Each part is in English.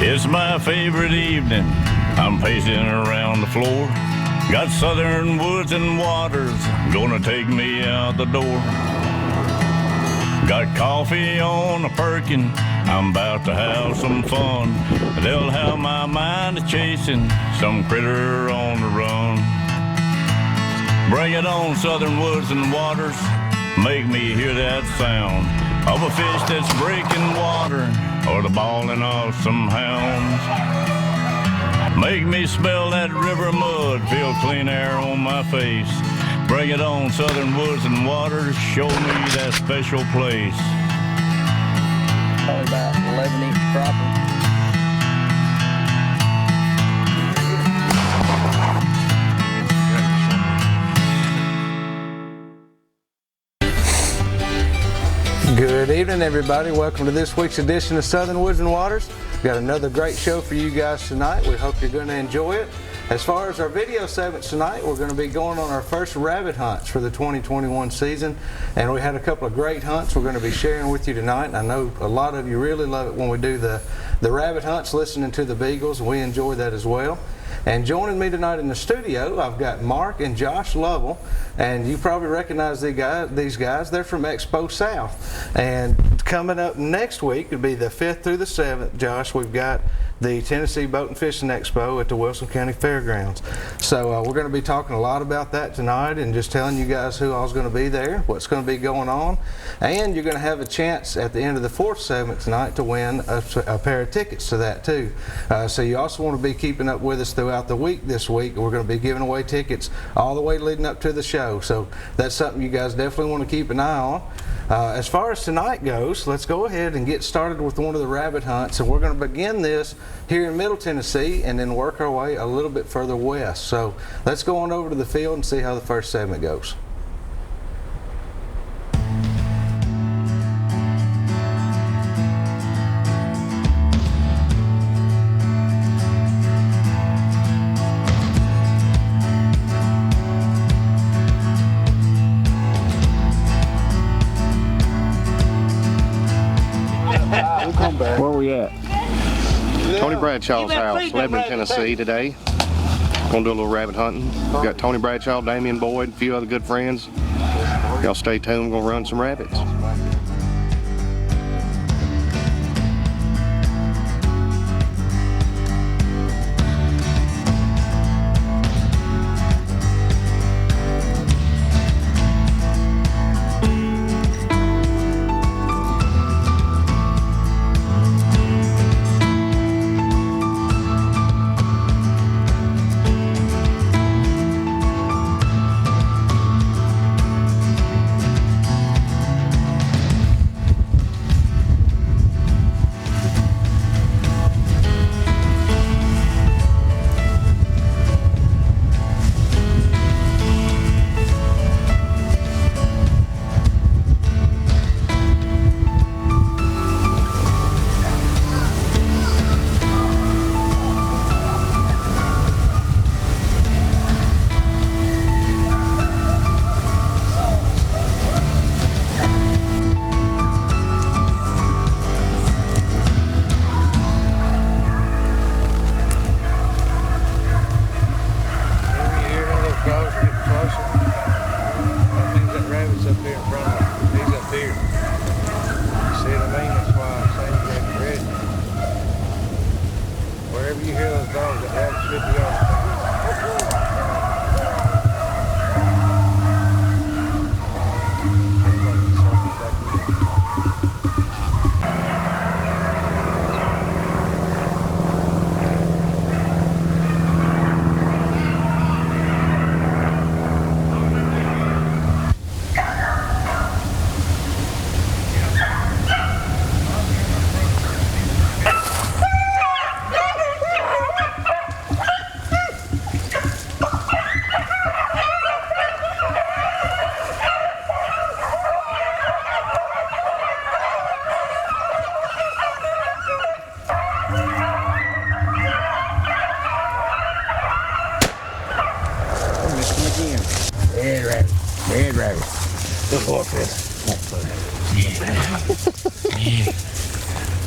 It's my favorite evening. I'm pacing around the floor. Got southern woods and waters gonna take me out the door. Got coffee on a perkin. I'm about to have some fun. They'll have my mind chasing some critter on the run. Bring it on, southern woods and waters. Make me hear that sound of a fish that's breaking water or the bawling of some hounds. Make me smell that river mud, feel clean air on my face. Bring it on, southern woods and waters. Show me that special place. Probably about 11-inch crappie. Good evening, everybody. Welcome to this week's edition of Southern Woods and Waters. We've got another great show for you guys tonight. We hope you're going to enjoy it. As far as our video segments tonight, we're going to be going on our first rabbit hunts for the 2021 season, and we had a couple of great hunts we're going to be sharing with you tonight. And I know a lot of you really love it when we do the rabbit hunts, listening to the Beagles, and we enjoy that as well. And joining me tonight in the studio, I've got Mark and Josh Lovell, and you probably recognize these guys. They're from Expo South. And coming up next week would be the 5th through the 7th, Josh, we've got the Tennessee Boat and Fishing Expo at the Wilson County Fairgrounds. So we're going to be talking a lot about that tonight and just telling you guys who all's going to be there, what's going to be going on, and you're going to have a chance at the end of the 4th segment tonight to win a pair of tickets to that too. So you also want to be keeping up with us throughout the week this week. We're going to be giving away tickets all the way leading up to the show. So that's something you guys definitely want to keep an eye on. As far as tonight goes, let's go ahead and get started with one of the rabbit hunts, and we're going to begin this here in Middle Tennessee and then work our way a little bit further west. So let's go on over to the field and see how the first segment goes. Where we at? Tony Bradshaw's house, Lebanon, Tennessee today. Gonna do a little rabbit hunting. We've got Tony Bradshaw, Damian Boyd, a few other good friends. Y'all stay tuned, we're gonna run some rabbits. Red rabbit. Look for it.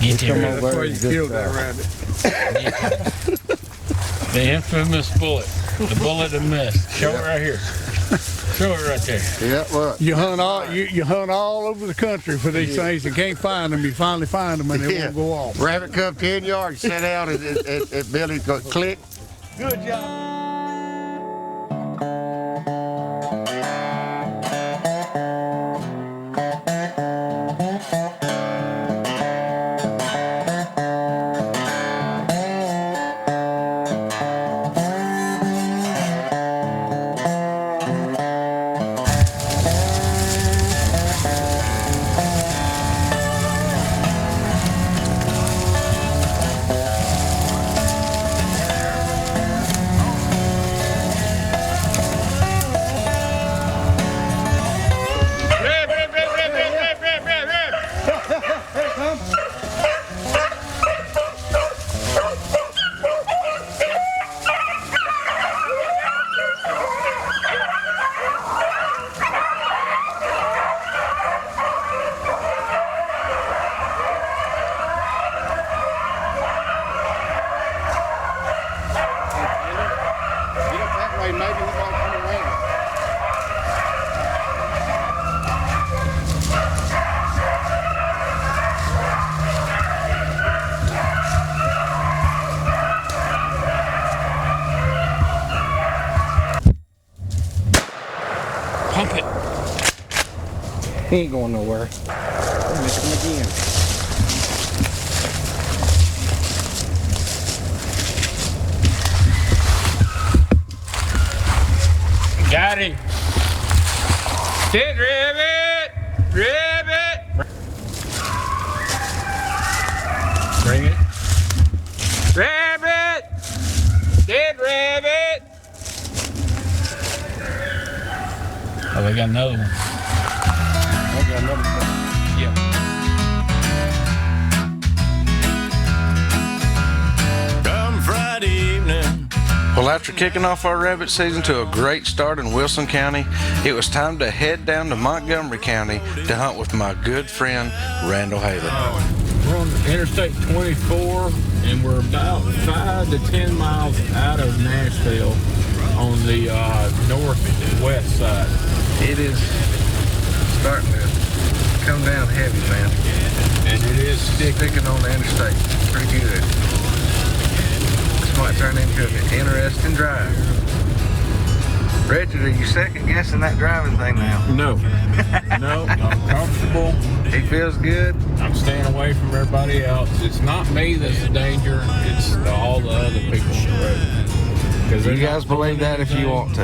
Get Come your over and Killed just, that rabbit. the infamous bullet. The bullet that missed. Show it right here. Show it right there. yeah, look. You hunt all over the country for these things and can't find them. You finally find them and they won't go off. Rabbit come 10 yards, sit down, and Billy go click. Good job. Maybe we're going to come around. Pump it. He ain't going nowhere. I'll miss him again. Got him. Sit, ribbit. Ribbit. Bring it. Rabbit. Dead rabbit. Oh, they got another one. I got another one. Yep. Come Friday evening. Well, after kicking off our rabbit season to a great start in Wilson County, it was time to head down to Montgomery County to hunt with my good friend, Randall Haley. We're on Interstate 24, and we're about 5 to 10 miles out of Nashville on the northwest side. It is starting to come down heavy, man. And it is Sticking on the interstate. Pretty good. This might turn into an interesting drive. Richard, are you second guessing that driving thing now? No. No, I'm comfortable. He feels good. I'm staying away from everybody else. It's not me that's the danger, it's all the other people on the road. You guys believe that if you want to.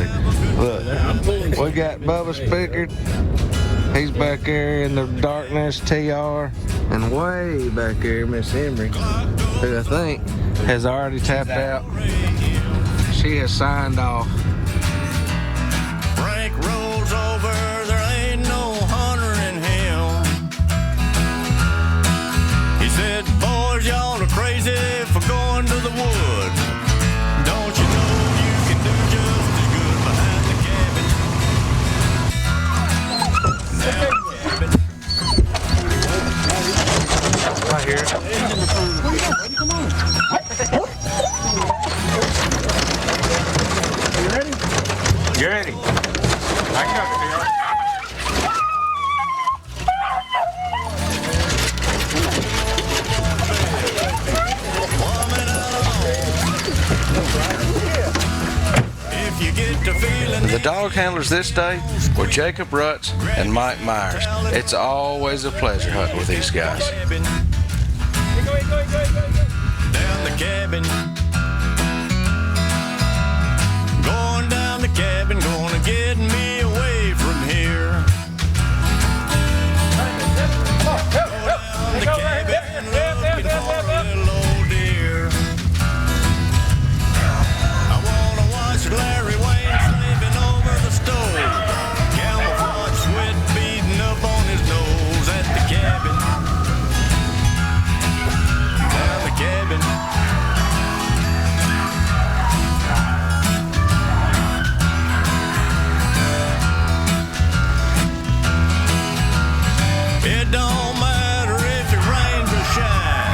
Look, I'm pulling. we got Bubba Spickard. He's back there in the darkness, TR. And way back there, Miss Emery, who I think has already tapped out. She has signed off. Frank rolls over, there ain't no hunter in him. He said, boys, y'all are crazy for going to the woods. Don't you know you can do just as good behind the cabin? Right here. You ready? You ready? I got it, If you get to feeling The dog handlers this day were Jacob Rutz and Mike Myers. It's always a pleasure hunting with these guys. down the cabin, going down the cabin, gonna get me away from here. Down the cabin, looking for a little old deer. I wanna watch Larry Wayne slaving over the stove, camouflage sweat beading up on his nose at the cabin. Down the cabin. It don't matter if it rains or shines.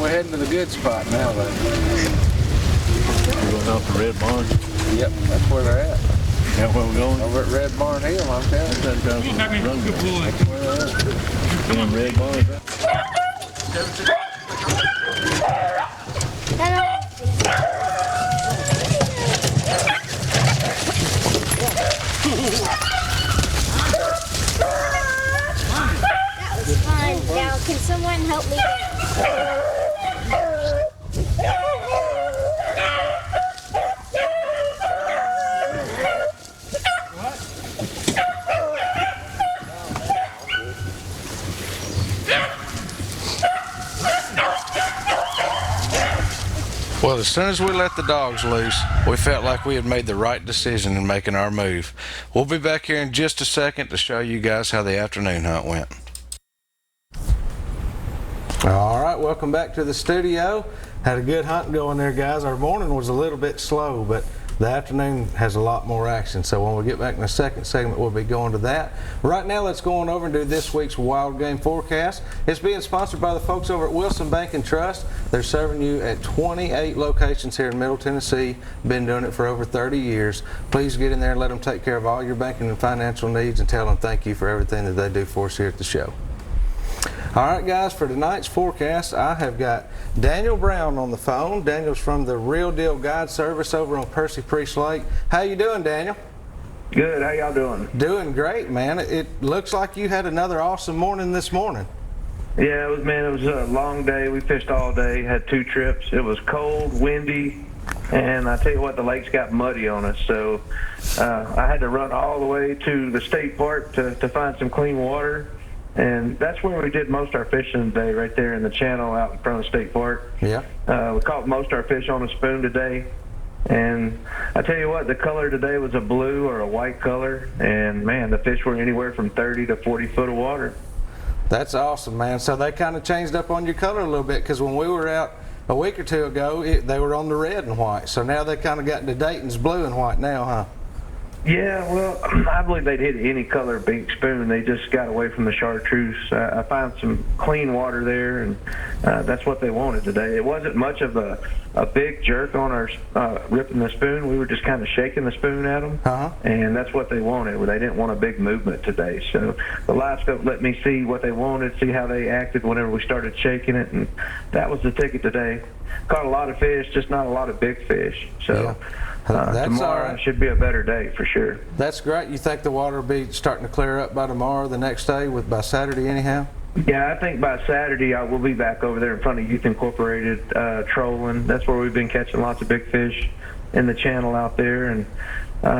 we're heading to the good spot now, though. We're going off the Red Barn. Yep, that's where they're at. That's where we're going. Over at Red Barn Hill, I'm telling you. Them Red Barns. That was fun. Now, can someone help me down? Well, as soon as we let the dogs loose, we felt like we had made the right decision in making our move. We'll be back here in just a second to show you guys how the afternoon hunt went. All right, welcome back to the studio. Had a good hunt going there, guys. Our morning was a little bit slow, but the afternoon has a lot more action. So when we get back in the second segment, we'll be going to that. Right now, let's go on over and do this week's wild game forecast. It's being sponsored by the folks over at Wilson Bank and Trust. They're serving you at 28 locations here in Middle Tennessee. Been doing it for over 30 years. Please get in there and let them take care of all your banking and financial needs, and tell them thank you for everything that they do for us here at the show. All right, guys, for tonight's forecast, I have got Daniel Brown on the phone. Daniel's from the Real Deal Guide Service over on Percy Priest Lake. How you doing, Daniel? Good. How y'all doing? Doing great, man. It looks like you had another awesome morning this morning. Yeah, it was a long day. We fished all day, had 2 trips. It was cold, windy, and I tell you what, the lakes got muddy on us. So I had to run all the way to the state park to find some clean water. And that's where we did most of our fishing today, right there in the channel out in front of the state park. Yeah. We caught most of our fish on a spoon today. And I tell you what, the color today was a blue or a white color. And, man, the fish were anywhere from 30 to 40 foot of water. That's awesome, man. So they kind of changed up on your color a little bit, because when we were out a week or two ago, they were on the red and white. So now they kind of got into Dayton's blue and white now, huh? Yeah, well, I believe they'd hit any color big spoon. They just got away from the chartreuse. I found some clean water there, and that's what they wanted today. It wasn't much of a big jerk on our ripping the spoon. We were just kind of shaking the spoon at them, and that's what they wanted. They didn't want a big movement today. So the live scope let me see what they wanted, see how they acted whenever we started shaking it, and that was the ticket today. Caught a lot of fish, just not a lot of big fish. So. Yeah. Tomorrow should be a better day for sure. That's great. You think the water will be starting to clear up by tomorrow, the next day, by Saturday anyhow? Yeah, I think by Saturday we'll be back over there in front of Youth Incorporated trolling. That's where we've been catching lots of big fish in the channel out there. And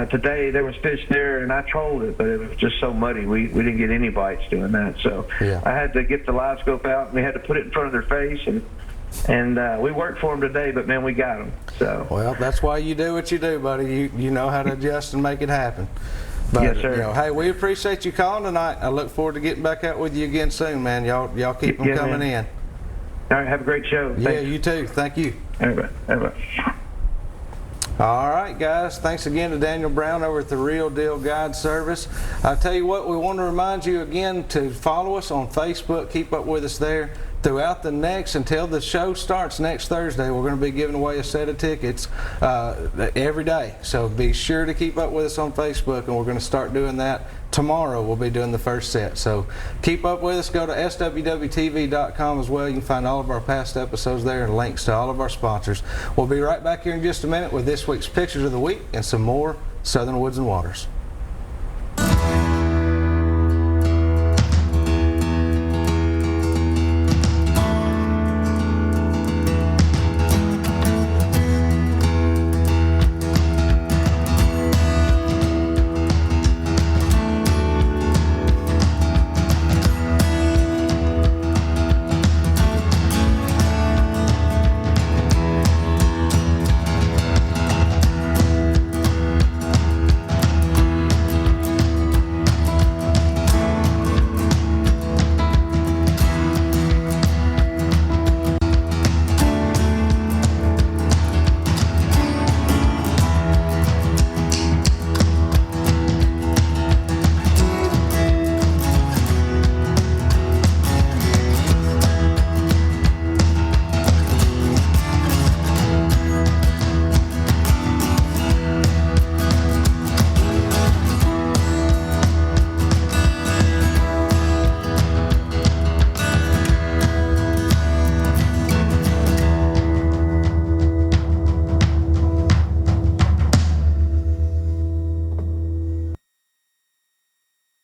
today there was fish there, and I trolled it, but it was just so muddy. We didn't get any bites doing that. So yeah. I had to get the live scope out, and we had to put it in front of their face. And we worked for them today, but, man, we got them. So. Well, that's why you do what you do, buddy. You know how to adjust and make it happen. But, yes, sir. You know, hey, we appreciate you calling tonight. I look forward to getting back out with you again soon, man. Y'all keep them coming in. All right, have a great show. Yeah, Thanks. you too. Thank you. Everybody. All right, guys. Thanks again to Daniel Brown over at the Real Deal Guide Service. I tell you what, we want to remind you again to follow us on Facebook. Keep up with us there. Throughout the until the show starts next Thursday, we're going to be giving away a set of tickets every day. So be sure to keep up with us on Facebook, and we're going to start doing that tomorrow. We'll be doing the first set. So keep up with us. Go to swwtv.com as well. You can find all of our past episodes there and links to all of our sponsors. We'll be right back here in just a minute with this week's Pictures of the Week and some more Southern Woods and Waters.